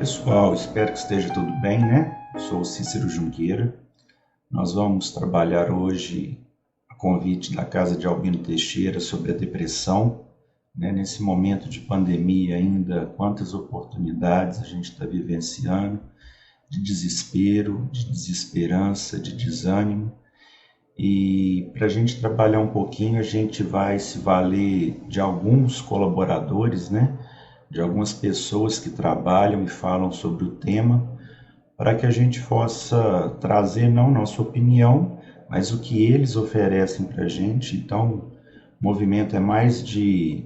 Pessoal, espero que esteja tudo bem, né? Eu sou o Cícero Junqueira. Nós vamos trabalhar hoje a convite da Casa de Albino Teixeira sobre a depressão, né? Nesse momento de pandemia ainda, quantas oportunidades a gente está vivenciando, de desespero, de desesperança, de desânimo. E para a gente trabalhar um pouquinho, a gente vai se valer de alguns colaboradores, né? De algumas pessoas que trabalham e falam sobre o tema, para que a gente possa trazer não nossa opinião, mas o que eles oferecem para a gente. Então, o movimento é mais de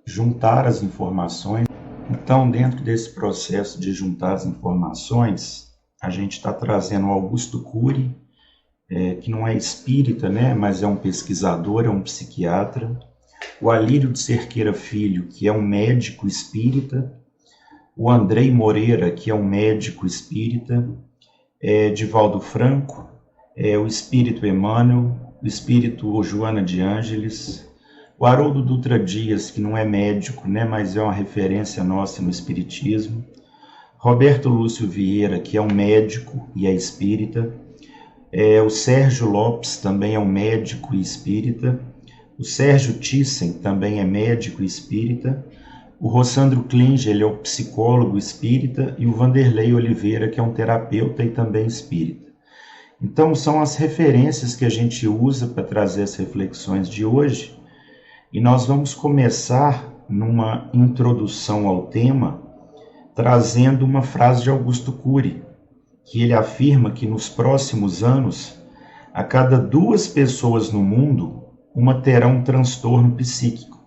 juntar as informações. Então, dentro desse processo de juntar as informações, a gente está trazendo o Augusto Cury, que não é espírita, né, mas é um pesquisador, é um psiquiatra. O Alírio de Cerqueira Filho, que é um médico espírita. O Andrei Moreira, que é um médico espírita. Divaldo Franco, o espírito Emmanuel, o espírito Joana de Ângeles. O Haroldo Dutra Dias, que não é médico, né, mas é uma referência nossa no espiritismo. Roberto Lúcio Vieira, que é um médico e é espírita. O Sérgio Lopes também é um médico e espírita. O Sérgio Thyssen também é médico e espírita. O Rossandro Klinger, ele é um psicólogo espírita. E o Vanderlei Oliveira, que é um terapeuta e também espírita. Então, são as referências que a gente usa para trazer as reflexões de hoje. E nós vamos começar numa introdução ao tema, trazendo uma frase de Augusto Cury, que ele afirma que nos próximos anos, a cada 2 pessoas no mundo, uma terá um transtorno psíquico.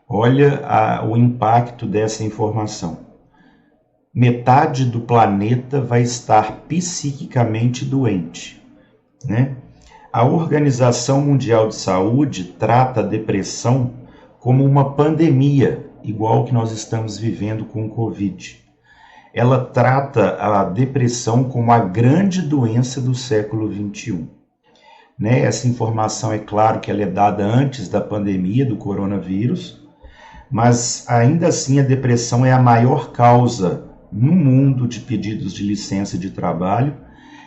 Olha o impacto dessa informação. Metade do planeta vai estar psiquicamente doente, né? A Organização Mundial de Saúde trata a depressão como uma pandemia, igual que nós estamos vivendo com o Covid. Ela trata a depressão como a grande doença do século XXI. Né? Essa informação, é claro que ela é dada antes da pandemia do coronavírus, mas ainda assim a depressão é a maior causa no mundo de pedidos de licença de trabalho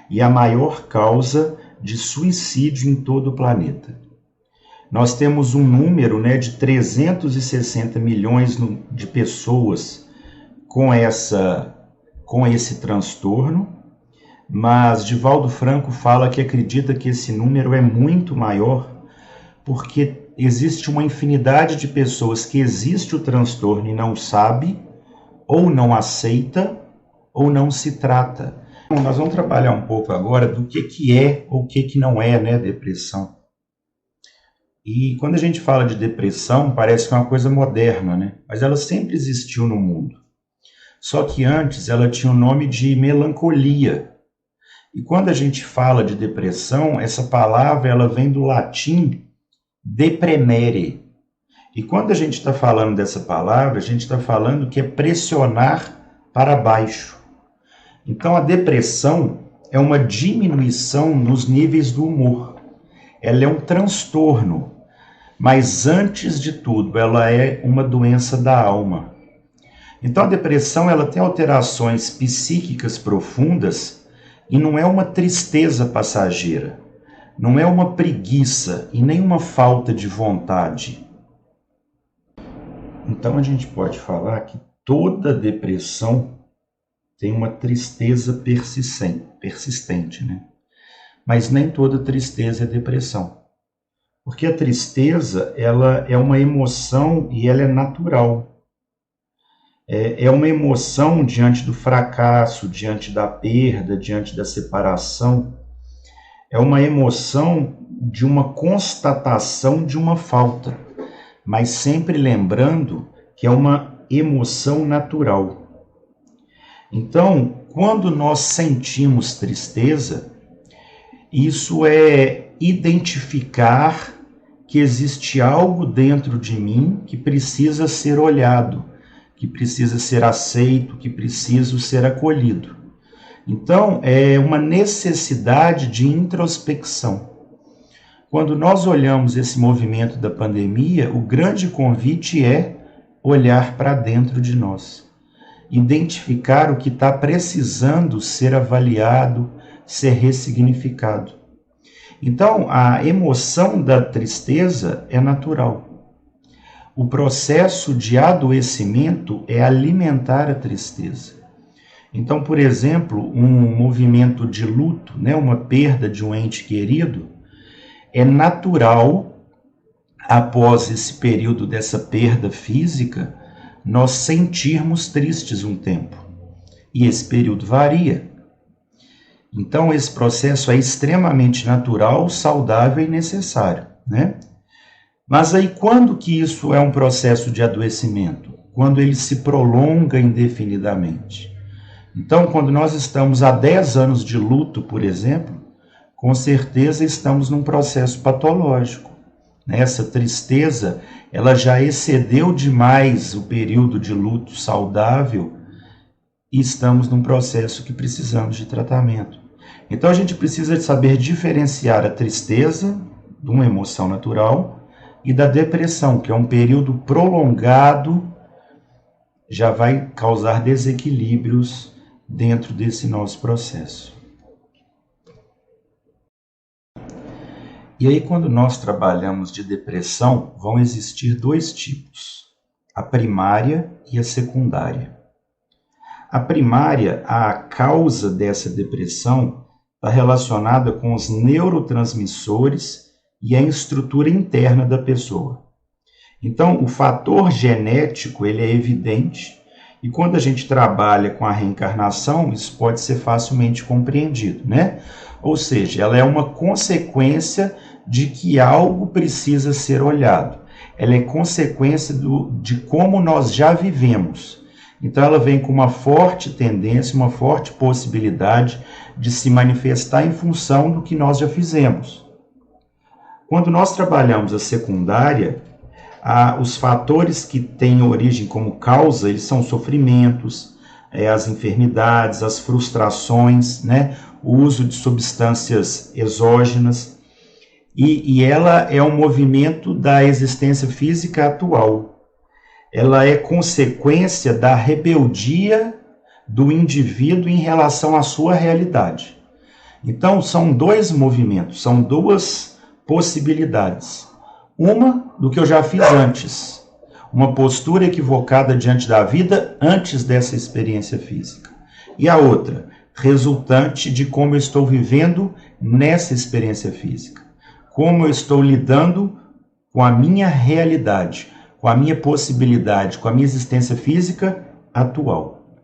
e a maior causa de suicídio em todo o planeta. Nós temos um número, né, de 360 milhões de pessoas com esse transtorno, mas Divaldo Franco fala que acredita que esse número é muito maior, porque existe uma infinidade de pessoas que existe o transtorno e não sabe, ou não aceita, ou não se trata. Bom, nós vamos trabalhar um pouco agora do que é ou o que não é, né, depressão. E quando a gente fala de depressão, parece que é uma coisa moderna, né? Mas ela sempre existiu no mundo. Só que antes ela tinha o nome de melancolia. E quando a gente fala de depressão, essa palavra ela vem do latim depremere. E quando a gente está falando dessa palavra, a gente está falando que é pressionar para baixo. Então a depressão é uma diminuição nos níveis do humor. Ela é um transtorno, mas antes de tudo ela é uma doença da alma. Então a depressão ela tem alterações psíquicas profundas e não é uma tristeza passageira, não é uma preguiça e nem uma falta de vontade. Então a gente pode falar que toda depressão tem uma tristeza persistente, né? Mas nem toda tristeza é depressão. Porque a tristeza ela é uma emoção e ela é natural. É uma emoção diante do fracasso, diante da perda, diante da separação. É uma emoção de uma constatação de uma falta, mas sempre lembrando que é uma emoção natural. Então, quando nós sentimos tristeza, isso é identificar que existe algo dentro de mim que precisa ser olhado, que precisa ser aceito, que precisa ser acolhido. Então, é uma necessidade de introspecção. Quando nós olhamos esse movimento da pandemia, o grande convite é olhar para dentro de nós. identificar o que está precisando ser avaliado, ser ressignificado. Então, a emoção da tristeza é natural. O processo de adoecimento é alimentar a tristeza. Então, por exemplo, um movimento de luto, uma perda de um ente querido, é natural, após esse período dessa perda física, nós sentirmos tristes um tempo. E esse período varia. Então, esse processo é extremamente natural, saudável e necessário, Mas aí, quando que isso é um processo de adoecimento? Quando ele se prolonga indefinidamente. Então, quando nós estamos há 10 anos de luto, por exemplo, com certeza estamos num processo patológico. Essa tristeza, ela já excedeu demais o período de luto saudável e estamos num processo que precisamos de tratamento. Então, a gente precisa de saber diferenciar a tristeza de uma emoção natural e da depressão, que é um período prolongado, já vai causar desequilíbrios dentro desse nosso processo. E aí, quando nós trabalhamos de depressão, vão existir 2 tipos, a primária e a secundária. A primária, a causa dessa depressão, está relacionada com os neurotransmissores e a estrutura interna da pessoa. Então, o fator genético ele é evidente, e quando a gente trabalha com a reencarnação, isso pode ser facilmente compreendido, Ou seja, ela é uma consequência de que algo precisa ser olhado. Ela é consequência de como nós já vivemos. Então, ela vem com uma forte tendência, uma forte possibilidade de se manifestar em função do que nós já fizemos. Quando nós trabalhamos a secundária, os fatores que têm origem como causa, eles são sofrimentos, as enfermidades, as frustrações, o uso de substâncias exógenas, e ela é um movimento da existência física atual. Ela é consequência da rebeldia do indivíduo em relação à sua realidade. Então, são 2 movimentos, são 2 possibilidades. Uma, do que eu já fiz antes, uma postura equivocada diante da vida antes dessa experiência física. E a outra, resultante de como eu estou vivendo nessa experiência física. Como eu estou lidando com a minha realidade, com a minha possibilidade, com a minha existência física atual.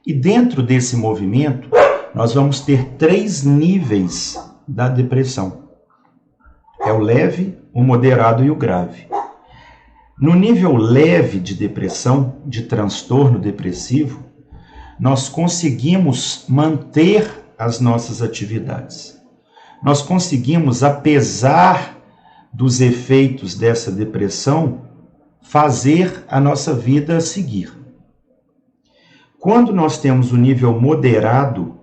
E dentro desse movimento, nós vamos ter 3 níveis da depressão. É o leve, o moderado e o grave. No nível leve de depressão, de transtorno depressivo, nós conseguimos manter as nossas atividades. Nós conseguimos, apesar dos efeitos dessa depressão, fazer a nossa vida seguir. Quando nós temos o nível moderado,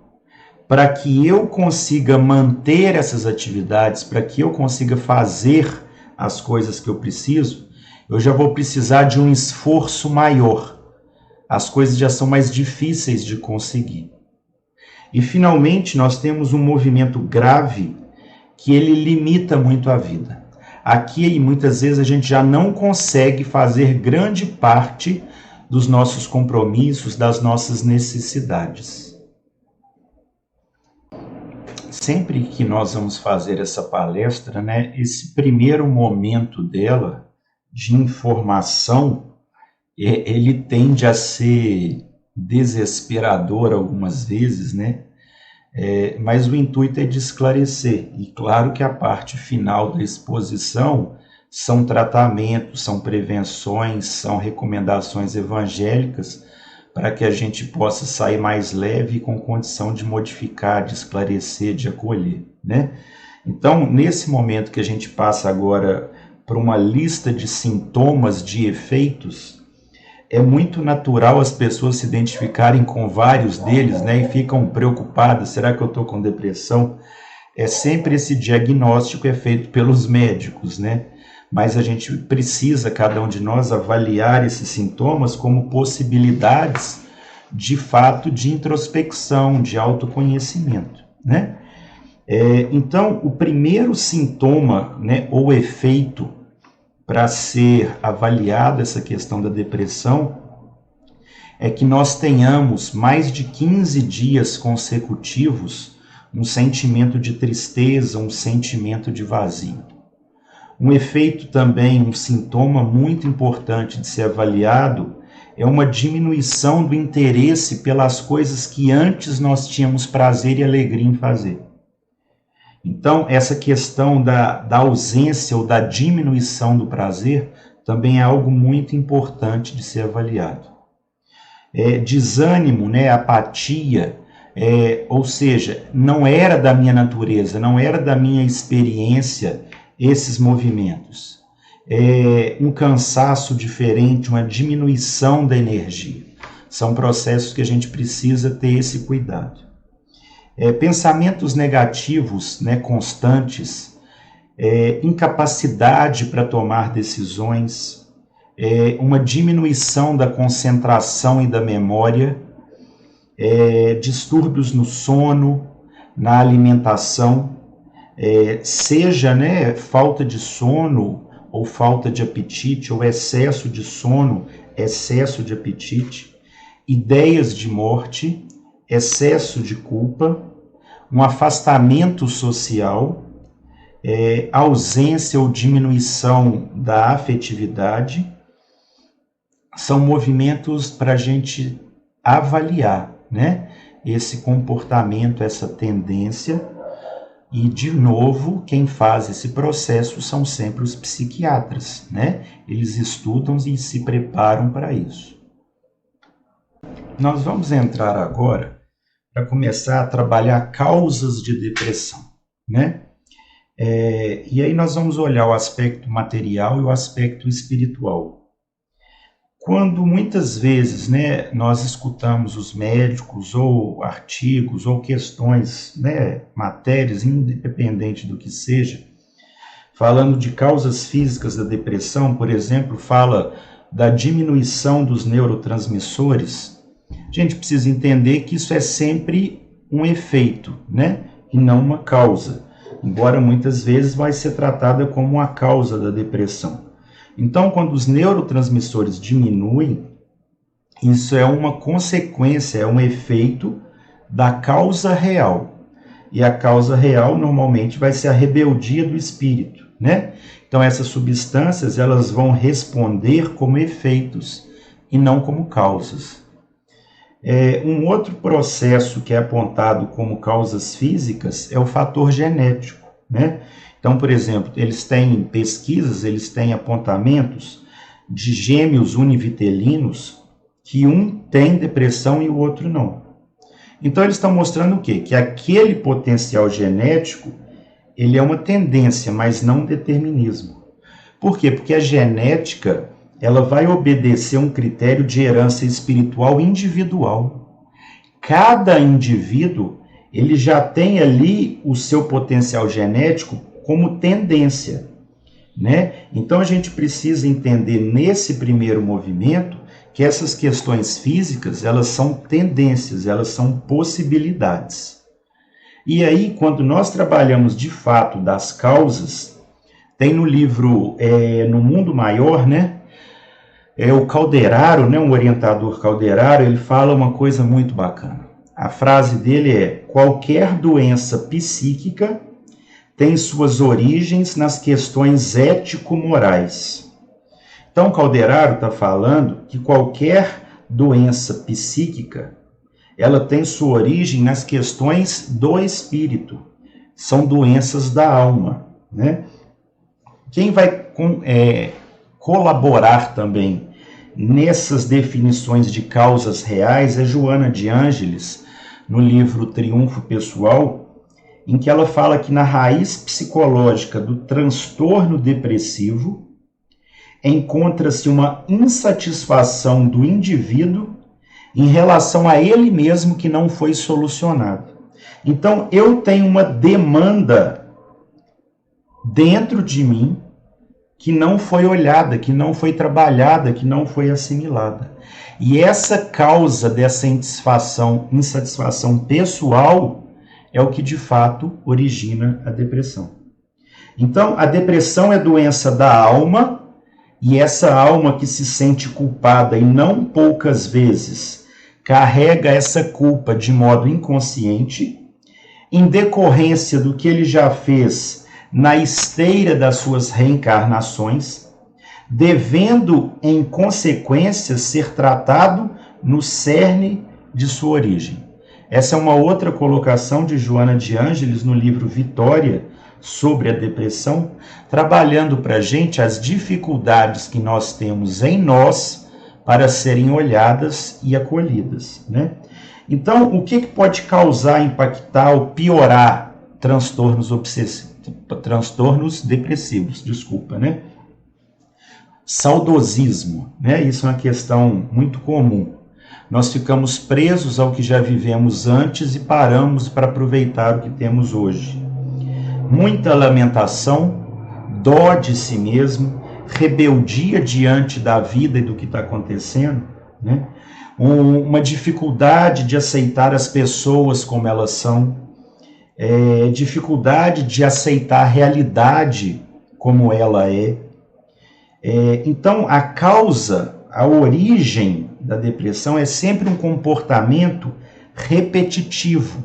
para que eu consiga manter essas atividades, para que eu consiga fazer as coisas que eu preciso, eu já vou precisar de um esforço maior. As coisas já são mais difíceis de conseguir. E, finalmente, nós temos um movimento grave que ele limita muito a vida. Aqui, muitas vezes, a gente já não consegue fazer grande parte dos nossos compromissos, das nossas necessidades. Sempre que nós vamos fazer essa palestra, esse primeiro momento dela, de informação, ele tende a ser desesperador algumas vezes, mas o intuito é de esclarecer. E claro que a parte final da exposição são tratamentos, são prevenções, são recomendações evangélicas para que a gente possa sair mais leve com condição de modificar, de esclarecer, de acolher, Então, nesse momento que a gente passa agora por uma lista de sintomas, de efeitos, é muito natural as pessoas se identificarem com vários deles, e ficam preocupadas, será que eu estou com depressão? É sempre esse diagnóstico é feito pelos médicos, Mas a gente precisa, cada um de nós, avaliar esses sintomas como possibilidades de fato, de introspecção, de autoconhecimento, né? Então, o primeiro sintoma, né, ou efeito para ser avaliado essa questão da depressão é que nós tenhamos mais de 15 dias consecutivos um sentimento de tristeza, um sentimento de vazio. Um efeito também, um sintoma muito importante de ser avaliado é uma diminuição do interesse pelas coisas que antes nós tínhamos prazer e alegria em fazer. Então, essa questão da ausência ou da diminuição do prazer também é algo muito importante de ser avaliado. Desânimo, né, apatia, ou seja, não era da minha natureza, não era da minha experiência esses movimentos. Um cansaço diferente, uma diminuição da energia. São processos que a gente precisa ter esse cuidado. Pensamentos negativos, né, constantes, incapacidade para tomar decisões, uma diminuição da concentração e da memória, distúrbios no sono, na alimentação, seja, né, falta de sono ou falta de apetite, ou excesso de sono, excesso de apetite, ideias de morte, excesso de culpa, um afastamento social, ausência ou diminuição da afetividade, são movimentos para a gente avaliar, né, esse comportamento, essa tendência. E, de novo, quem faz esse processo são sempre os psiquiatras, né? Eles estudam e se preparam para isso. Nós vamos entrar agora para começar a trabalhar causas de depressão, né? E aí nós vamos olhar o aspecto material e o aspecto espiritual. Quando muitas vezes, né, nós escutamos os médicos ou artigos ou questões, né, matérias, independente do que seja, falando de causas físicas da depressão, por exemplo, fala da diminuição dos neurotransmissores, a gente precisa entender que isso é sempre um efeito, né, e não uma causa, embora muitas vezes vai ser tratada como uma causa da depressão. Então, quando os neurotransmissores diminuem, isso é uma consequência, é um efeito da causa real. E a causa real, normalmente, vai ser a rebeldia do espírito, né? Então, essas substâncias, elas vão responder como efeitos e não como causas. Um outro processo que é apontado como causas físicas é o fator genético, né? Então, por exemplo, eles têm pesquisas, eles têm apontamentos de gêmeos univitelinos que um tem depressão e o outro não. Então, eles estão mostrando o quê? Que aquele potencial genético, ele é uma tendência, mas não um determinismo. Por quê? Porque a genética, ela vai obedecer um critério de herança espiritual individual. Cada indivíduo, ele já tem ali o seu potencial genético como tendência, né? Então a gente precisa entender nesse primeiro movimento que essas questões físicas, elas são tendências, elas são possibilidades. E aí, quando nós trabalhamos de fato das causas, tem no livro No Mundo Maior, né? O Calderaro, né? Um orientador Calderaro, ele fala uma coisa muito bacana. A frase dele é: qualquer doença psíquica tem suas origens nas questões ético-morais. Então, Calderaro está falando que qualquer doença psíquica, ela tem sua origem nas questões do espírito. São doenças da alma, né? Quem vai colaborar também nessas definições de causas reais é Joana de Ângeles, no livro Triunfo Pessoal, em que ela fala que na raiz psicológica do transtorno depressivo encontra-se uma insatisfação do indivíduo em relação a ele mesmo que não foi solucionado. Então, eu tenho uma demanda dentro de mim que não foi olhada, que não foi trabalhada, que não foi assimilada. E essa causa dessa insatisfação pessoal é o que de fato origina a depressão. Então, a depressão é doença da alma, e essa alma que se sente culpada e não poucas vezes carrega essa culpa de modo inconsciente, em decorrência do que ele já fez na esteira das suas reencarnações, devendo, em consequência, ser tratado no cerne de sua origem. Essa é uma outra colocação de Joana de Ângeles no livro Vitória, sobre a depressão, trabalhando para a gente as dificuldades que nós temos em nós para serem olhadas e acolhidas, né? Então, o que pode causar, impactar ou piorar transtornos depressivos, né? Saudosismo, né? Isso é uma questão muito comum. Nós ficamos presos ao que já vivemos antes e paramos para aproveitar o que temos hoje. Muita lamentação, dó de si mesmo, rebeldia diante da vida e do que está acontecendo, né? Uma dificuldade de aceitar as pessoas como elas são, dificuldade de aceitar a realidade como ela é. Então, a causa, a origem da depressão é sempre um comportamento repetitivo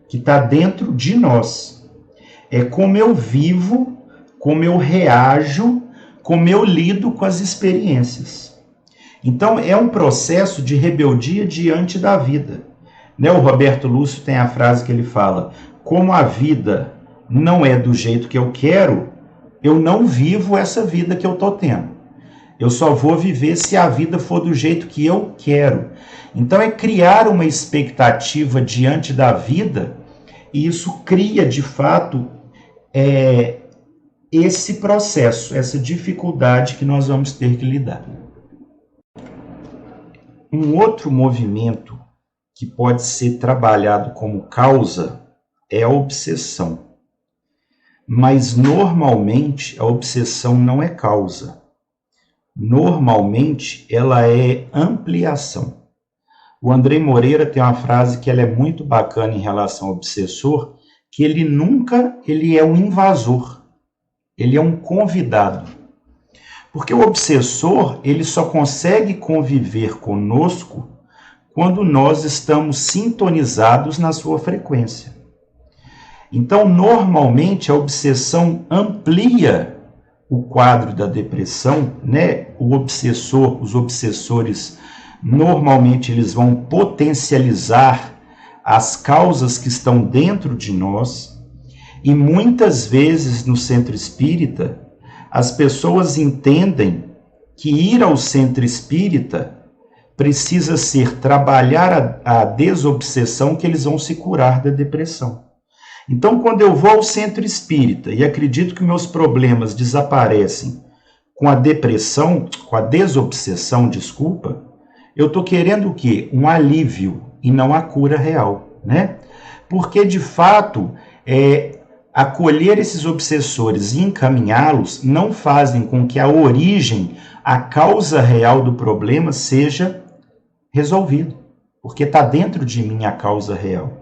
que está dentro de nós. É como eu vivo, como eu reajo, como eu lido com as experiências. Então, é um processo de rebeldia diante da vida. Né? O Roberto Lúcio tem a frase que ele fala: como a vida não é do jeito que eu quero, eu não vivo essa vida que eu estou tendo. Eu só vou viver se a vida for do jeito que eu quero. Então, é criar uma expectativa diante da vida, e isso cria, de fato, esse processo, essa dificuldade que nós vamos ter que lidar. Um outro movimento que pode ser trabalhado como causa é a obsessão. Mas, normalmente, a obsessão não é causa. Normalmente, ela é ampliação. O André Moreira tem uma frase que ela é muito bacana em relação ao obsessor, que ele é um invasor, ele é um convidado. Porque o obsessor, ele só consegue conviver conosco quando nós estamos sintonizados na sua frequência. Então, normalmente, a obsessão amplia o quadro da depressão, né? Os obsessores, normalmente, eles vão potencializar as causas que estão dentro de nós, e muitas vezes no centro espírita, as pessoas entendem que ir ao centro espírita precisa ser trabalhar a desobsessão, que eles vão se curar da depressão. Então, quando eu vou ao centro espírita e acredito que meus problemas desaparecem com a depressão, com a desobsessão, eu estou querendo o quê? Um alívio e não a cura real, né? Porque, de fato, acolher esses obsessores e encaminhá-los não fazem com que a origem, a causa real do problema seja resolvida, porque está dentro de mim a causa real.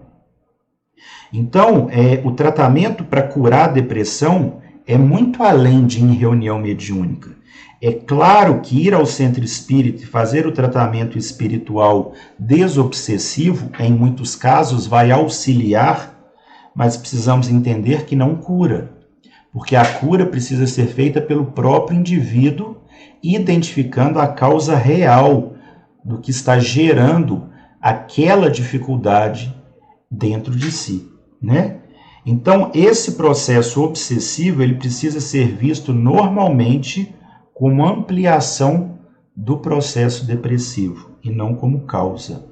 Então, o tratamento para curar a depressão é muito além de em reunião mediúnica. É claro que ir ao centro espírita e fazer o tratamento espiritual desobsessivo, em muitos casos, vai auxiliar, mas precisamos entender que não cura, porque a cura precisa ser feita pelo próprio indivíduo, identificando a causa real do que está gerando aquela dificuldade dentro de si, né? Então, esse processo obsessivo, ele precisa ser visto normalmente como ampliação do processo depressivo e não como causa.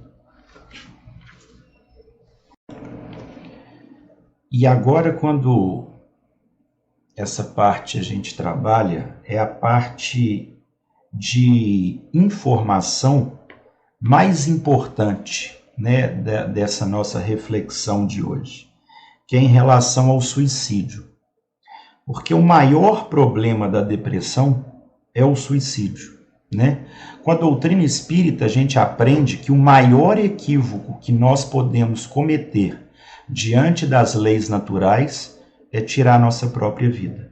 E agora, quando essa parte a gente trabalha, é a parte de informação mais importante, né, dessa nossa reflexão de hoje, que é em relação ao suicídio. Porque o maior problema da depressão é o suicídio, né? Com a doutrina espírita, a gente aprende que o maior equívoco que nós podemos cometer diante das leis naturais é tirar nossa própria vida.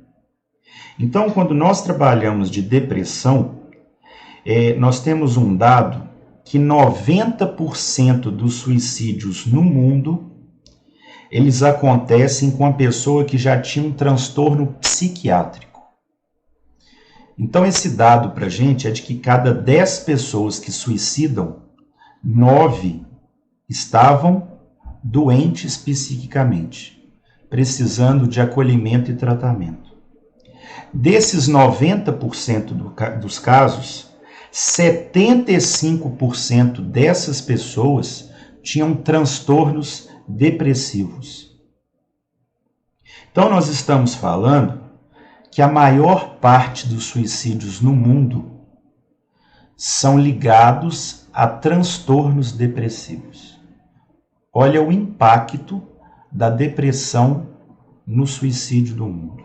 Então, quando nós trabalhamos de depressão, nós temos um dado que 90% dos suicídios no mundo, eles acontecem com a pessoa que já tinha um transtorno psiquiátrico. Então, esse dado para a gente é de que cada 10 pessoas que suicidam, 9 estavam doentes psiquicamente, precisando de acolhimento e tratamento. Desses 90% dos casos, 75% dessas pessoas tinham transtornos depressivos. Então, nós estamos falando que a maior parte dos suicídios no mundo são ligados a transtornos depressivos. Olha o impacto da depressão no suicídio do mundo.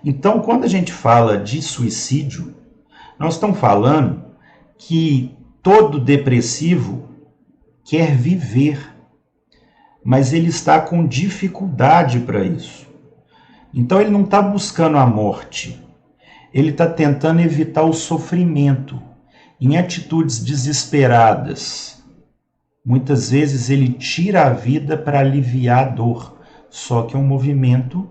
Então, quando a gente fala de suicídio, nós estamos falando que todo depressivo quer viver, mas ele está com dificuldade para isso. Então ele não está buscando a morte, ele está tentando evitar o sofrimento em atitudes desesperadas. Muitas vezes ele tira a vida para aliviar a dor, só que é um movimento,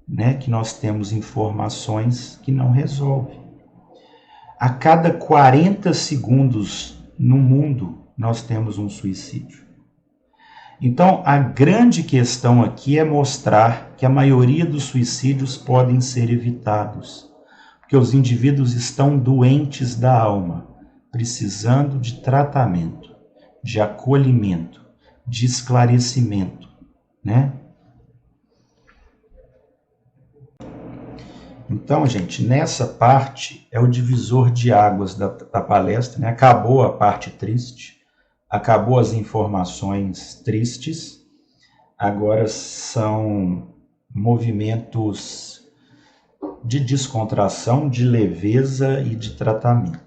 né, que nós temos informações que não resolve. A cada 40 segundos no mundo nós temos um suicídio. Então, a grande questão aqui é mostrar que a maioria dos suicídios podem ser evitados, porque os indivíduos estão doentes da alma, precisando de tratamento, de acolhimento, de esclarecimento, né? Então, gente, nessa parte é o divisor de águas da palestra, né? Acabou a parte triste. Acabou as informações tristes, agora são movimentos de descontração, de leveza e de tratamento.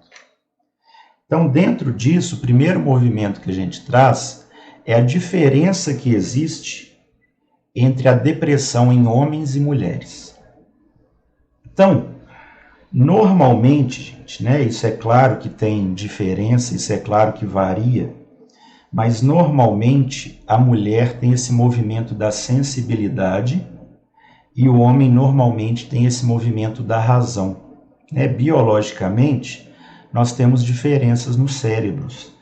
Então, dentro disso, o primeiro movimento que a gente traz é a diferença que existe entre a depressão em homens e mulheres. Então, normalmente, gente, né, isso é claro que tem diferença, isso é claro que varia, mas normalmente a mulher tem esse movimento da sensibilidade e o homem normalmente tem esse movimento da razão. Biologicamente, nós temos diferenças nos cérebros.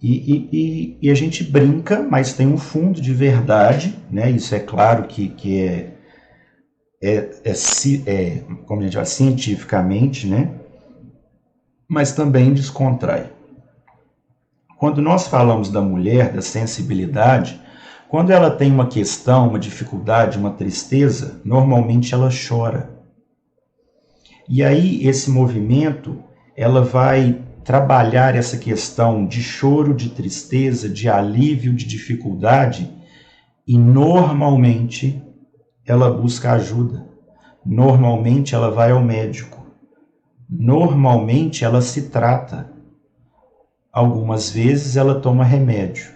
E a gente brinca, mas tem um fundo de verdade, né? Isso é claro que como a gente fala, cientificamente, né? Mas também descontrai. Quando nós falamos da mulher, da sensibilidade, quando ela tem uma questão, uma dificuldade, uma tristeza, normalmente ela chora. E aí, esse movimento, ela vai trabalhar essa questão de choro, de tristeza, de alívio, de dificuldade, e normalmente ela busca ajuda. Normalmente ela vai ao médico. Normalmente ela se trata. Algumas vezes ela toma remédio.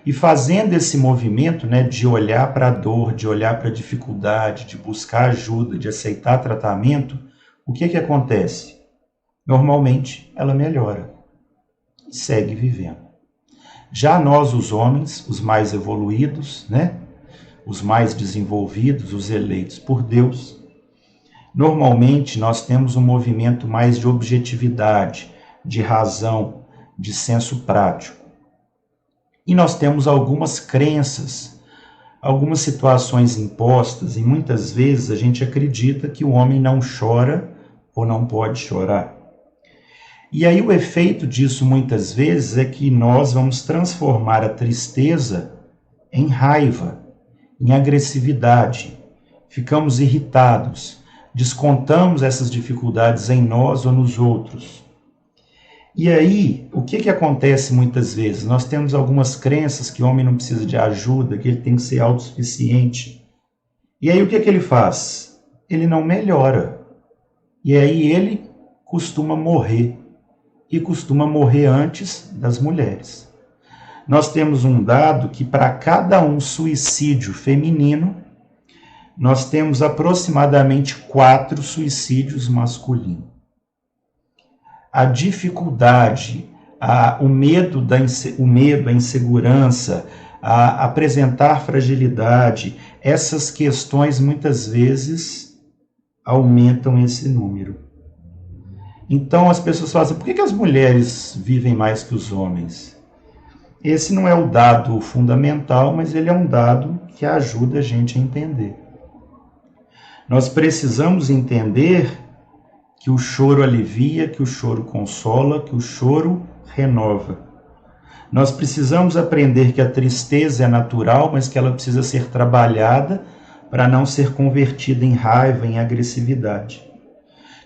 E fazendo esse movimento, né, de olhar para a dor, de olhar para a dificuldade, de buscar ajuda, de aceitar tratamento, o que acontece? Normalmente ela melhora e segue vivendo. Já nós, os homens, os mais evoluídos, né, os mais desenvolvidos, os eleitos por Deus, normalmente nós temos um movimento mais de objetividade, de razão, de senso prático. E nós temos algumas crenças, algumas situações impostas, e muitas vezes a gente acredita que o homem não chora ou não pode chorar. E aí o efeito disso muitas vezes é que nós vamos transformar a tristeza em raiva, em agressividade. Ficamos irritados, descontamos essas dificuldades em nós ou nos outros. E aí, o que acontece muitas vezes? Nós temos algumas crenças que o homem não precisa de ajuda, que ele tem que ser autossuficiente. E aí o que ele faz? Ele não melhora. E aí ele costuma morrer. E costuma morrer antes das mulheres. Nós temos um dado que para cada um suicídio feminino, nós temos aproximadamente 4 suicídios masculinos. A dificuldade, o medo, a insegurança, a apresentar fragilidade, essas questões muitas vezes aumentam esse número. Então as pessoas falam assim, por que as mulheres vivem mais que os homens? Esse não é o dado fundamental, mas ele é um dado que ajuda a gente a entender. Nós precisamos entender que o choro alivia, que o choro consola, que o choro renova. Nós precisamos aprender que a tristeza é natural, mas que ela precisa ser trabalhada para não ser convertida em raiva, em agressividade.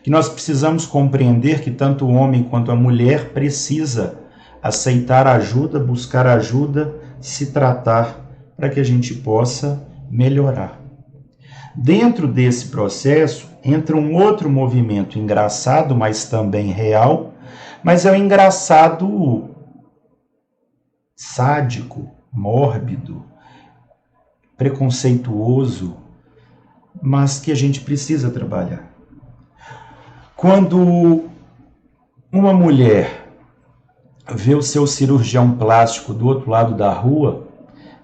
Que nós precisamos compreender que tanto o homem quanto a mulher precisa aceitar ajuda, buscar ajuda, se tratar, para que a gente possa melhorar. Dentro desse processo, entra um outro movimento engraçado, mas também real, mas é um engraçado sádico, mórbido, preconceituoso, mas que a gente precisa trabalhar. Quando uma mulher vê o seu cirurgião plástico do outro lado da rua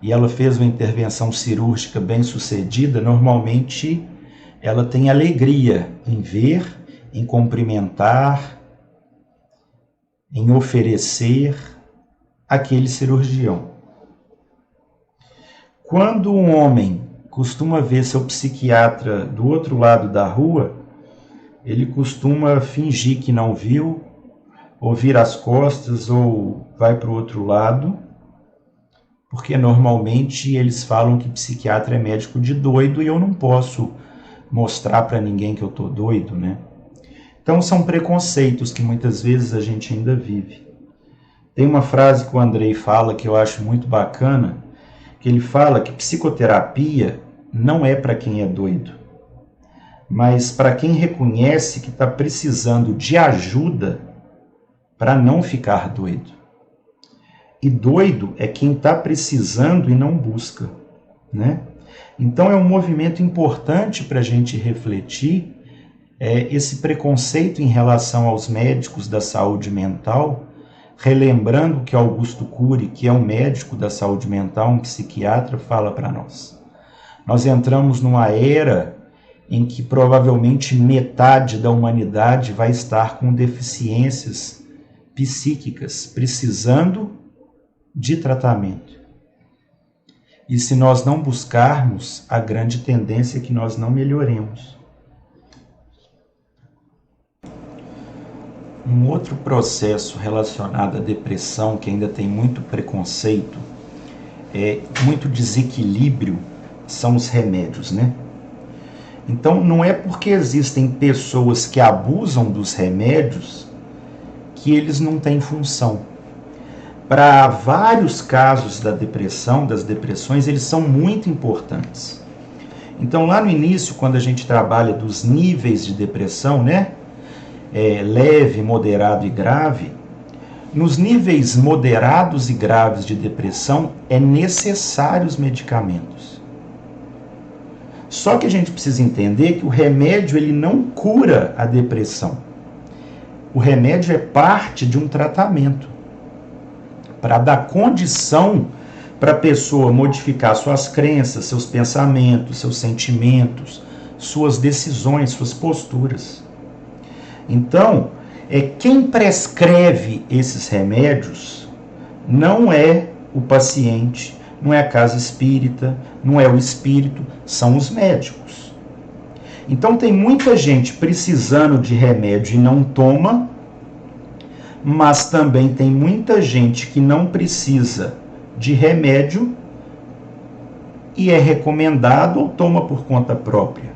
e ela fez uma intervenção cirúrgica bem sucedida, normalmente ela tem alegria em ver, em cumprimentar, em oferecer aquele cirurgião. Quando um homem costuma ver seu psiquiatra do outro lado da rua, ele costuma fingir que não viu, ou vira as costas, ou vai para o outro lado, porque normalmente eles falam que psiquiatra é médico de doido e eu não posso mostrar para ninguém que eu estou doido, né? Então são preconceitos que muitas vezes a gente ainda vive. Tem uma frase que o Andrei fala que eu acho muito bacana, que ele fala que psicoterapia não é para quem é doido, mas para quem reconhece que está precisando de ajuda para não ficar doido. E doido é quem está precisando e não busca, né? Então é um movimento importante para a gente refletir esse preconceito em relação aos médicos da saúde mental, relembrando que Augusto Cury, que é um médico da saúde mental, um psiquiatra, fala para nós. Nós entramos numa era em que provavelmente metade da humanidade vai estar com deficiências psíquicas, precisando de tratamento. E se nós não buscarmos, a grande tendência é que nós não melhoremos. Um outro processo relacionado à depressão, que ainda tem muito preconceito, muito desequilíbrio, são os remédios, né? Então, não é porque existem pessoas que abusam dos remédios que eles não têm função. Para vários casos da depressão, das depressões, eles são muito importantes. Então, lá no início, quando a gente trabalha dos níveis de depressão, né? Leve, moderado e grave, nos níveis moderados e graves de depressão é necessário os medicamentos. Só que a gente precisa entender que o remédio ele não cura a depressão. O remédio é parte de um tratamento para dar condição para a pessoa modificar suas crenças, seus pensamentos, seus sentimentos, suas decisões, suas posturas. Então, quem prescreve esses remédios não é o paciente, não é a casa espírita, não é o espírito, são os médicos. Então tem muita gente precisando de remédio e não toma, mas também tem muita gente que não precisa de remédio e é recomendado ou toma por conta própria,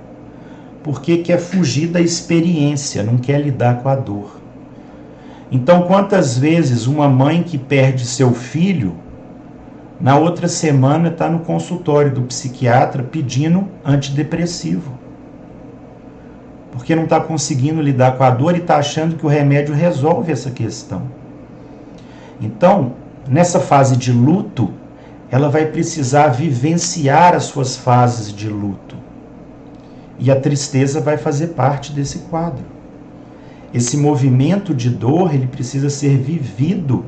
porque quer fugir da experiência, não quer lidar com a dor. Então, quantas vezes uma mãe que perde seu filho Na outra semana está no consultório do psiquiatra pedindo antidepressivo. Porque não está conseguindo lidar com a dor e está achando que o remédio resolve essa questão. Então, nessa fase de luto, ela vai precisar vivenciar as suas fases de luto. E a tristeza vai fazer parte desse quadro. Esse movimento de dor, ele precisa ser vivido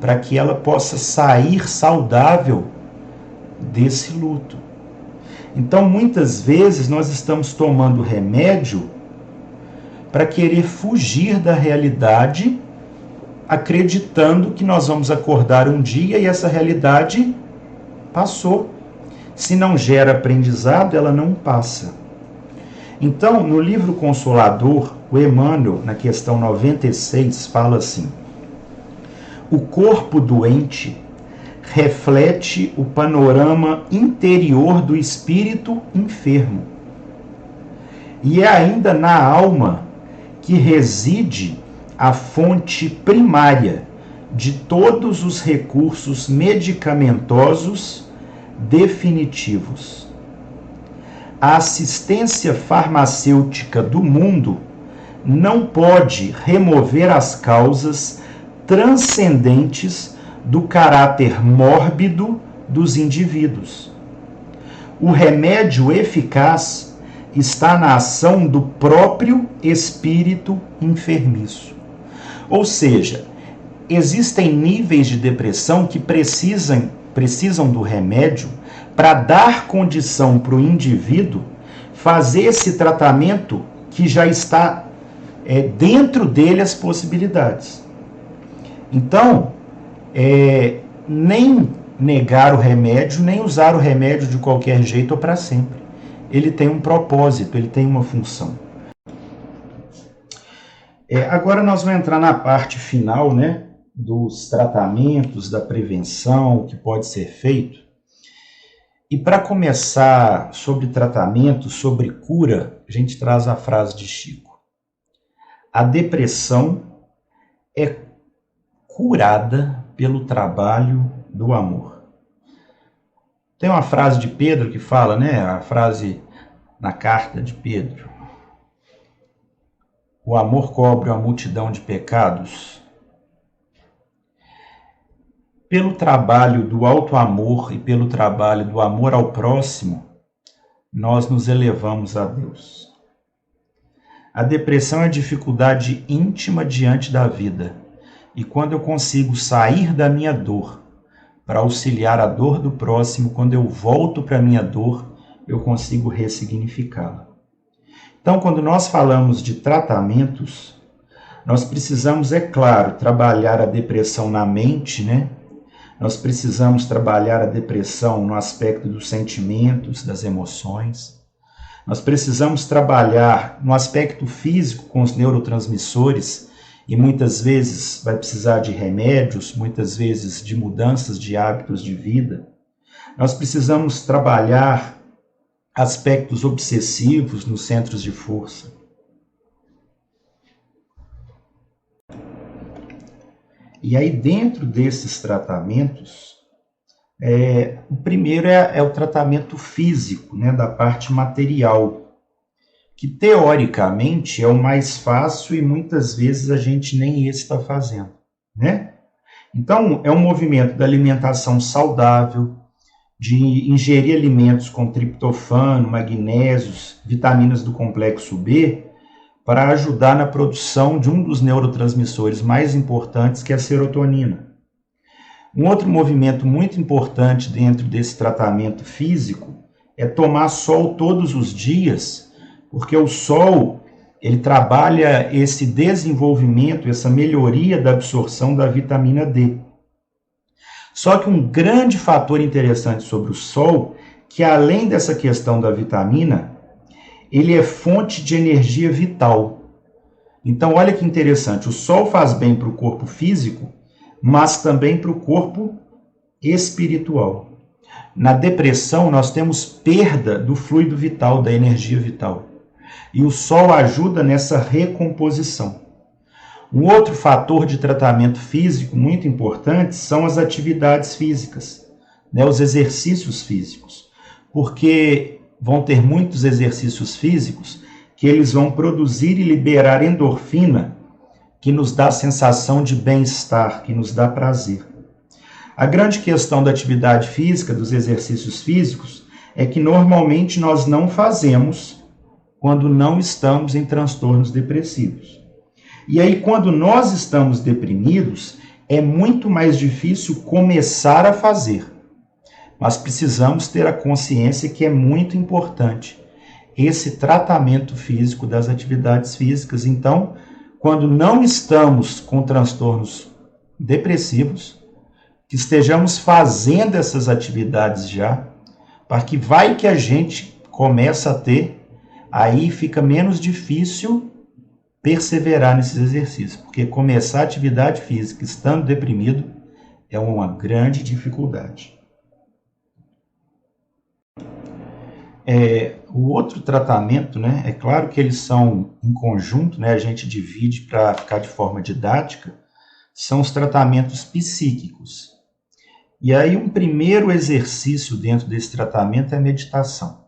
para que ela possa sair saudável desse luto. Então, muitas vezes, nós estamos tomando remédio para querer fugir da realidade, acreditando que nós vamos acordar um dia e essa realidade passou. Se não gera aprendizado, ela não passa. Então, no livro Consolador, o Emmanuel, na questão 96, fala assim: o corpo doente reflete o panorama interior do espírito enfermo. E é ainda na alma que reside a fonte primária de todos os recursos medicamentosos definitivos. A assistência farmacêutica do mundo não pode remover as causas transcendentes do caráter mórbido dos indivíduos. O remédio eficaz está na ação do próprio espírito enfermiço. Ou seja, existem níveis de depressão que precisam do remédio para dar condição para o indivíduo fazer esse tratamento que já está dentro dele as possibilidades. Então, nem negar o remédio, nem usar o remédio de qualquer jeito ou para sempre. Ele tem um propósito, ele tem uma função. Agora nós vamos entrar na parte final, né, dos tratamentos, da prevenção, o que pode ser feito. E para começar sobre tratamento, sobre cura, a gente traz a frase de Chico: a depressão é curada pelo trabalho do amor. Tem uma frase de Pedro que fala, né? A frase na carta de Pedro: o amor cobre uma multidão de pecados. Pelo trabalho do auto-amor e pelo trabalho do amor ao próximo, nós nos elevamos a Deus. A depressão é a dificuldade íntima diante da vida. E quando eu consigo sair da minha dor para auxiliar a dor do próximo, quando eu volto para a minha dor, eu consigo ressignificá-la. Então, quando nós falamos de tratamentos, nós precisamos, é claro, trabalhar a depressão na mente, né? Nós precisamos trabalhar a depressão no aspecto dos sentimentos, das emoções. Nós precisamos trabalhar no aspecto físico com os neurotransmissores, e muitas vezes vai precisar de remédios, muitas vezes de mudanças de hábitos de vida. Nós precisamos trabalhar aspectos obsessivos nos centros de força. E aí, dentro desses tratamentos, o primeiro é o tratamento físico, né, da parte material, que teoricamente é o mais fácil e muitas vezes a gente nem esse está fazendo, né? Então, é um movimento da alimentação saudável, de ingerir alimentos com triptofano, magnésios, vitaminas do complexo B, para ajudar na produção de um dos neurotransmissores mais importantes, que é a serotonina. Um outro movimento muito importante dentro desse tratamento físico é tomar sol todos os dias, porque o sol, ele trabalha esse desenvolvimento, essa melhoria da absorção da vitamina D. Só que um grande fator interessante sobre o sol, que além dessa questão da vitamina, ele é fonte de energia vital. Então, olha que interessante, o sol faz bem para o corpo físico, mas também para o corpo espiritual. Na depressão, nós temos perda do fluido vital, da energia vital. E o sol ajuda nessa recomposição. Um outro fator de tratamento físico muito importante são as atividades físicas. né, os exercícios físicos, porque vão ter muitos exercícios físicos que eles vão produzir e liberar endorfina, que nos dá a sensação de bem-estar, que nos dá prazer. A grande questão da atividade física, dos exercícios físicos, é que normalmente nós não fazemos quando não estamos em transtornos depressivos. E aí, quando nós estamos deprimidos, é muito mais difícil começar a fazer. Mas precisamos ter a consciência que é muito importante esse tratamento físico das atividades físicas. Então, quando não estamos com transtornos depressivos, que estejamos fazendo essas atividades já, para que vai que a gente começa a ter, aí fica menos difícil perseverar nesses exercícios, porque começar a atividade física estando deprimido é uma grande dificuldade. O outro tratamento, né, é claro que eles são em conjunto, né, a gente divide para ficar de forma didática, são os tratamentos psíquicos. E aí um primeiro exercício dentro desse tratamento é a meditação.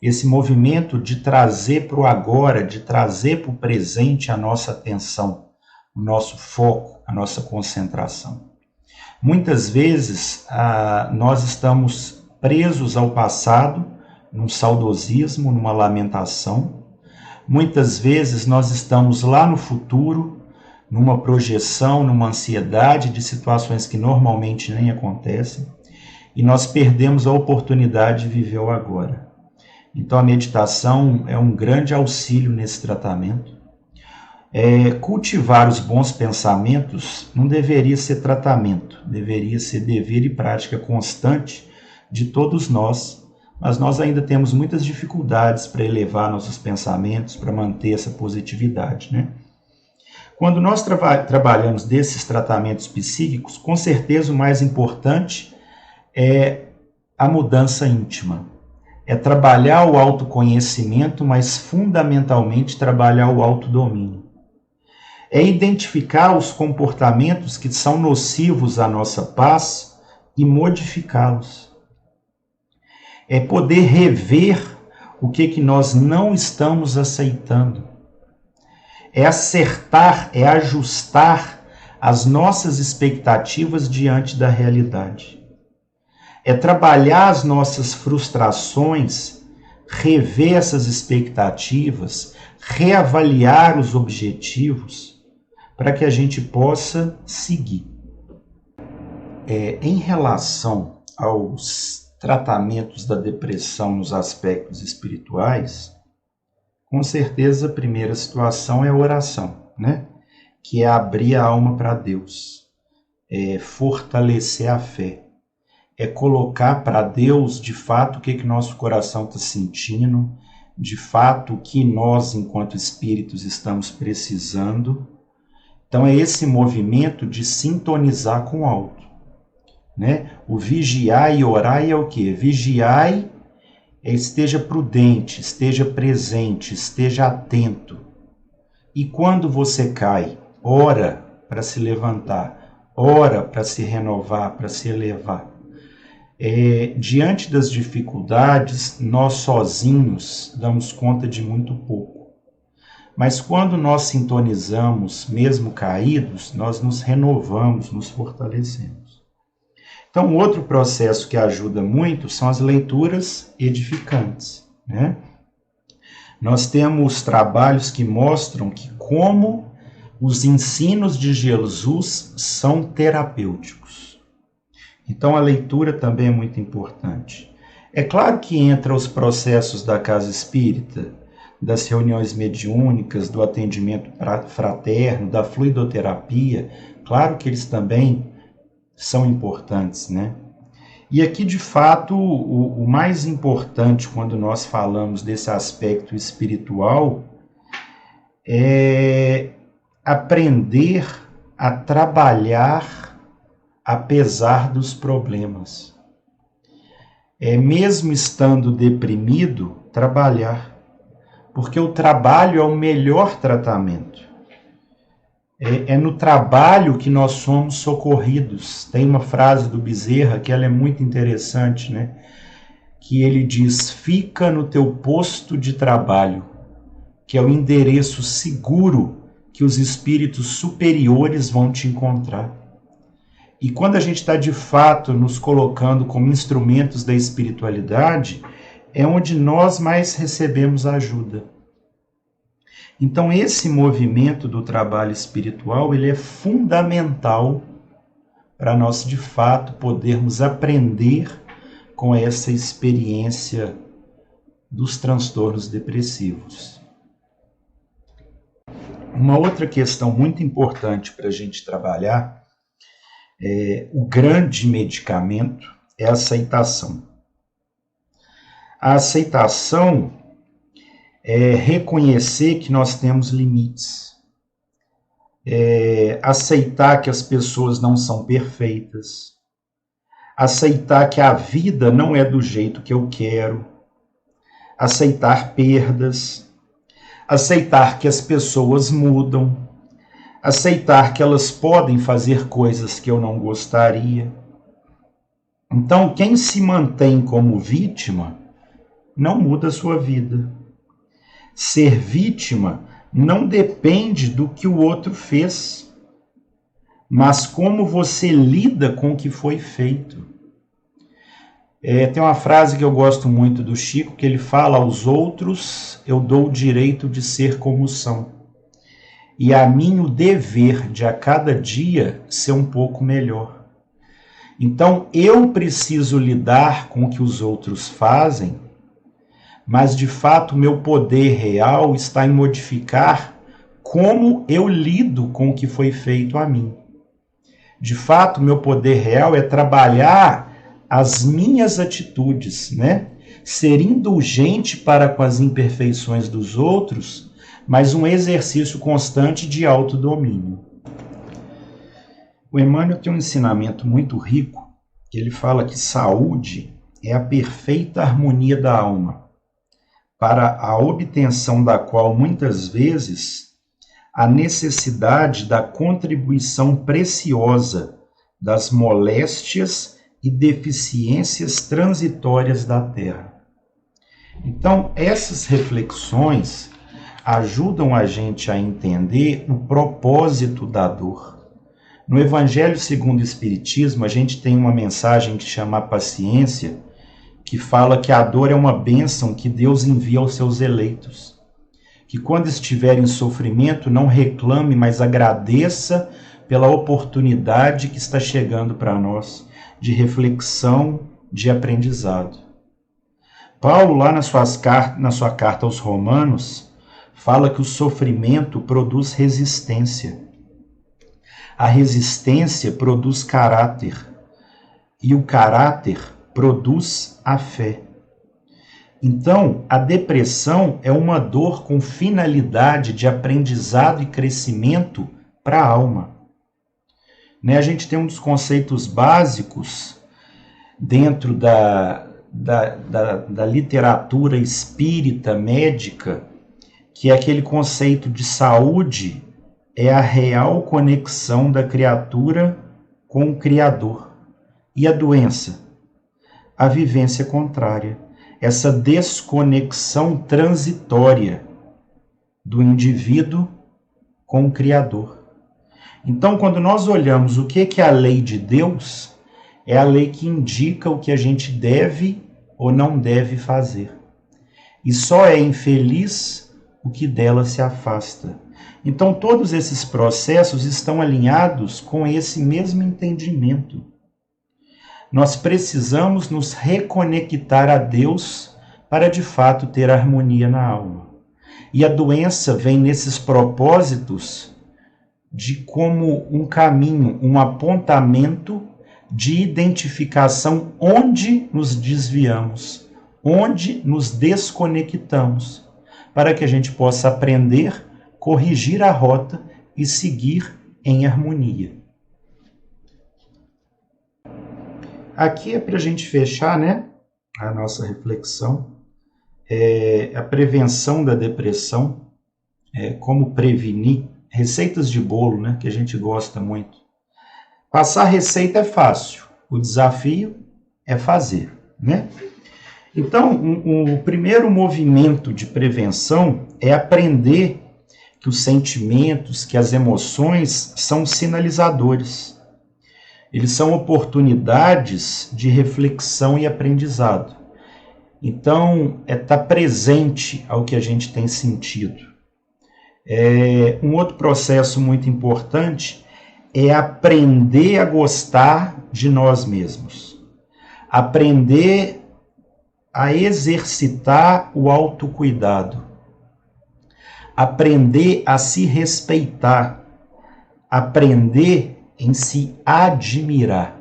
Esse movimento de trazer para o agora, de trazer para o presente a nossa atenção, o nosso foco, a nossa concentração. Muitas vezes nós estamos presos ao passado, num saudosismo, numa lamentação. Muitas vezes nós estamos lá no futuro, numa projeção, numa ansiedade de situações que normalmente nem acontecem, e nós perdemos a oportunidade de viver o agora. Então a meditação é um grande auxílio nesse tratamento. Cultivar os bons pensamentos não deveria ser tratamento, deveria ser dever e prática constante de todos nós, mas nós ainda temos muitas dificuldades para elevar nossos pensamentos, para manter essa positividade, né? Quando nós trabalhamos desses tratamentos psíquicos, com certeza o mais importante é a mudança íntima. É trabalhar o autoconhecimento, mas fundamentalmente trabalhar o autodomínio. É identificar os comportamentos que são nocivos à nossa paz e modificá-los. É poder rever o que nós não estamos aceitando. É acertar, é ajustar as nossas expectativas diante da realidade. É trabalhar as nossas frustrações, rever essas expectativas, reavaliar os objetivos, para que a gente possa seguir. Em relação aos tratamentos da depressão nos aspectos espirituais, com certeza a primeira situação é a oração, né? Que é abrir a alma para Deus, é fortalecer a fé, é colocar para Deus de fato o que nosso coração está sentindo, de fato o que nós, enquanto espíritos, estamos precisando. Então é esse movimento de sintonizar com o alto, né? O vigiar e orar é o quê? Vigiai, esteja prudente, esteja presente, esteja atento. E quando você cai, ora para se levantar, ora para se renovar, para se elevar. Diante das dificuldades, nós sozinhos damos conta de muito pouco. Mas quando nós sintonizamos, mesmo caídos, nós nos renovamos, nos fortalecemos. Então, outro processo que ajuda muito são as leituras edificantes, né? Nós temos trabalhos que mostram que como os ensinos de Jesus são terapêuticos. Então, a leitura também é muito importante. É claro que entra os processos da casa espírita, das reuniões mediúnicas, do atendimento fraterno, da fluidoterapia. Claro que eles também são importantes, né? E aqui, de fato, o mais importante quando nós falamos desse aspecto espiritual é aprender a trabalhar apesar dos problemas. Mesmo estando deprimido, trabalhar. Porque o trabalho é o melhor tratamento. É no trabalho que nós somos socorridos. Tem uma frase do Bezerra que ela é muito interessante, né? Que ele diz: fica no teu posto de trabalho, que é o endereço seguro que os espíritos superiores vão te encontrar. E quando a gente está de fato nos colocando como instrumentos da espiritualidade, é onde nós mais recebemos ajuda. Então esse movimento do trabalho espiritual, ele é fundamental para nós de fato podermos aprender com essa experiência dos transtornos depressivos. Uma outra questão muito importante para a gente trabalhar o grande medicamento é a aceitação. A aceitação é reconhecer que nós temos limites, aceitar que as pessoas não são perfeitas, aceitar que a vida não é do jeito que eu quero, aceitar perdas, aceitar que as pessoas mudam, aceitar que elas podem fazer coisas que eu não gostaria. Então, quem se mantém como vítima não muda a sua vida. Ser vítima não depende do que o outro fez, mas como você lida com o que foi feito. Tem uma frase que eu gosto muito do Chico, que ele fala: aos outros eu dou o direito de ser como são, e a mim o dever de a cada dia ser um pouco melhor. Então eu preciso lidar com o que os outros fazem, mas de fato meu poder real está em modificar como eu lido com o que foi feito a mim. De fato, meu poder real é trabalhar as minhas atitudes, né? Ser indulgente para com as imperfeições dos outros, mas um exercício constante de autodomínio. O Emmanuel tem um ensinamento muito rico, que ele fala que saúde é a perfeita harmonia da alma, para a obtenção da qual muitas vezes a necessidade da contribuição preciosa das moléstias e deficiências transitórias da Terra. Então, essas reflexões ajudam a gente a entender o propósito da dor. No Evangelho segundo o Espiritismo, a gente tem uma mensagem que chama a paciência, que fala que a dor é uma bênção que Deus envia aos seus eleitos. Que quando estiver em sofrimento, não reclame, mas agradeça pela oportunidade que está chegando para nós, de reflexão, de aprendizado. Paulo, lá na sua carta aos Romanos, fala que o sofrimento produz resistência. A resistência produz caráter. E o caráter produz a fé. Então, a depressão é uma dor com finalidade de aprendizado e crescimento para a alma. A gente tem um dos conceitos básicos dentro da literatura espírita, médica, que é aquele conceito de saúde é a real conexão da criatura com o Criador. E a doença? A vivência contrária, essa desconexão transitória do indivíduo com o Criador. Então, quando nós olhamos o que é a lei de Deus, é a lei que indica o que a gente deve ou não deve fazer. E só é infeliz o que dela se afasta. Então, todos esses processos estão alinhados com esse mesmo entendimento. Nós precisamos nos reconectar a Deus para, de fato, ter harmonia na alma. E a doença vem nesses propósitos de como um caminho, um apontamento de identificação onde nos desviamos, onde nos desconectamos, para que a gente possa aprender, corrigir a rota e seguir em harmonia. Aqui é para a gente fechar, a nossa reflexão, a prevenção da depressão, como prevenir receitas de bolo, né, que a gente gosta muito. Passar receita é fácil, o desafio é fazer, né? Então, o primeiro movimento de prevenção é aprender que os sentimentos, que as emoções são sinalizadores. Eles são oportunidades de reflexão e aprendizado. Então, estar presente ao que a gente tem sentido. Um outro processo muito importante é aprender a gostar de nós mesmos. Aprender a exercitar o autocuidado. Aprender a se respeitar. Aprender em se admirar.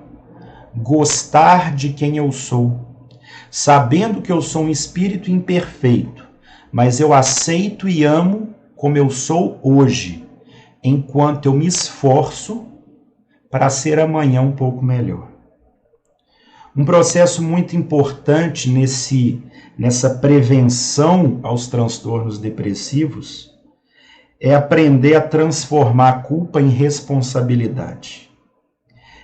Gostar de quem eu sou. Sabendo que eu sou um espírito imperfeito, mas eu aceito e amo como eu sou hoje, enquanto eu me esforço para ser amanhã um pouco melhor. Um processo muito importante nessa prevenção aos transtornos depressivos é aprender a transformar a culpa em responsabilidade.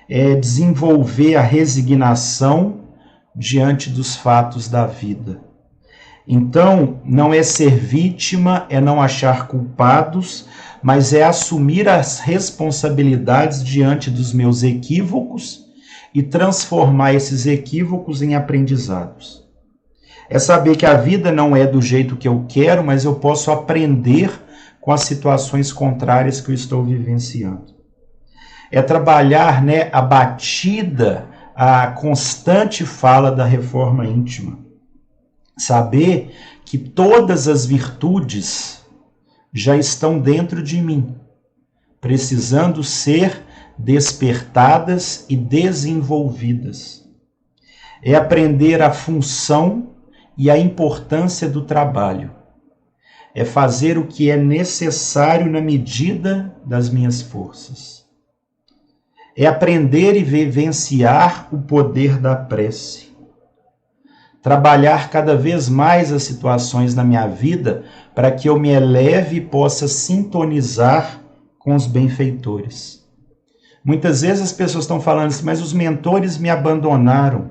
É desenvolver a resignação diante dos fatos da vida. Então, não é ser vítima, é não achar culpados, mas é assumir as responsabilidades diante dos meus equívocos e transformar esses equívocos em aprendizados. É saber que a vida não é do jeito que eu quero, mas eu posso aprender com as situações contrárias que eu estou vivenciando. É trabalhar, a batida, a constante fala da reforma íntima. Saber que todas as virtudes já estão dentro de mim, precisando ser despertadas e desenvolvidas. É aprender a função e a importância do trabalho. É fazer o que é necessário na medida das minhas forças. É aprender e vivenciar o poder da prece. Trabalhar cada vez mais as situações na minha vida para que eu me eleve e possa sintonizar com os benfeitores. Muitas vezes as pessoas estão falando assim, mas os mentores me abandonaram.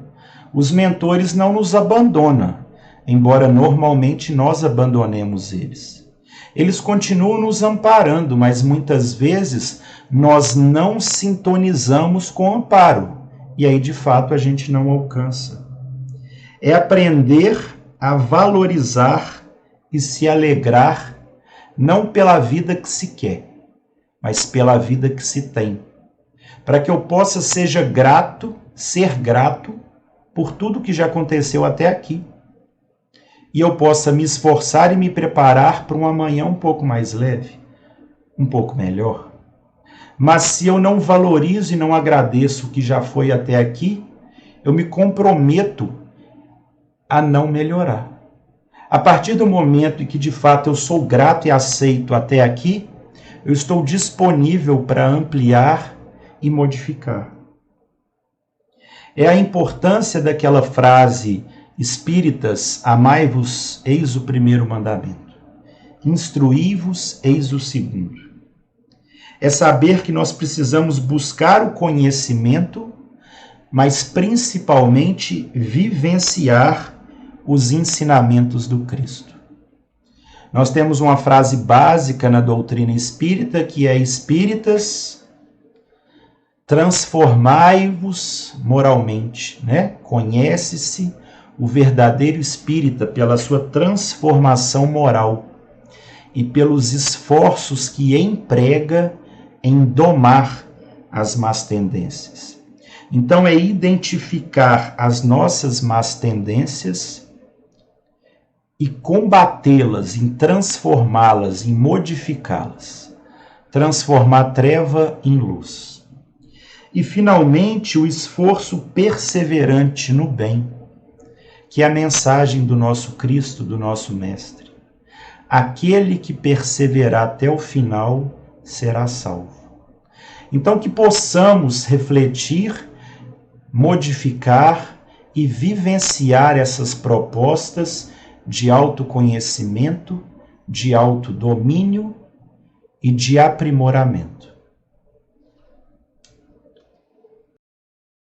Os mentores não nos abandonam, embora normalmente nós abandonemos eles. Eles continuam nos amparando, mas muitas vezes nós não sintonizamos com o amparo. E aí, de fato, a gente não alcança. É aprender a valorizar e se alegrar, não pela vida que se quer, mas pela vida que se tem. Para que eu possa ser grato por tudo que já aconteceu até aqui. E eu possa me esforçar e me preparar para um amanhã um pouco mais leve, um pouco melhor. Mas se eu não valorizo e não agradeço o que já foi até aqui, eu me comprometo a não melhorar. A partir do momento em que de fato eu sou grato e aceito até aqui, eu estou disponível para ampliar e modificar. É a importância daquela frase: espíritas, amai-vos, eis o primeiro mandamento. Instruí-vos, eis o segundo. É saber que nós precisamos buscar o conhecimento, mas principalmente vivenciar os ensinamentos do Cristo. Nós temos uma frase básica na doutrina espírita que é: espíritas, transformai-vos moralmente, Conhece-se o verdadeiro espírita pela sua transformação moral e pelos esforços que emprega em domar as más tendências. Então é identificar as nossas más tendências e combatê-las, em transformá-las, em modificá-las. Transformar treva em luz. E, finalmente, o esforço perseverante no bem, que é a mensagem do nosso Cristo, do nosso Mestre. Aquele que perseverar até o final será salvo. Então, que possamos refletir, modificar e vivenciar essas propostas de autoconhecimento, de autodomínio e de aprimoramento.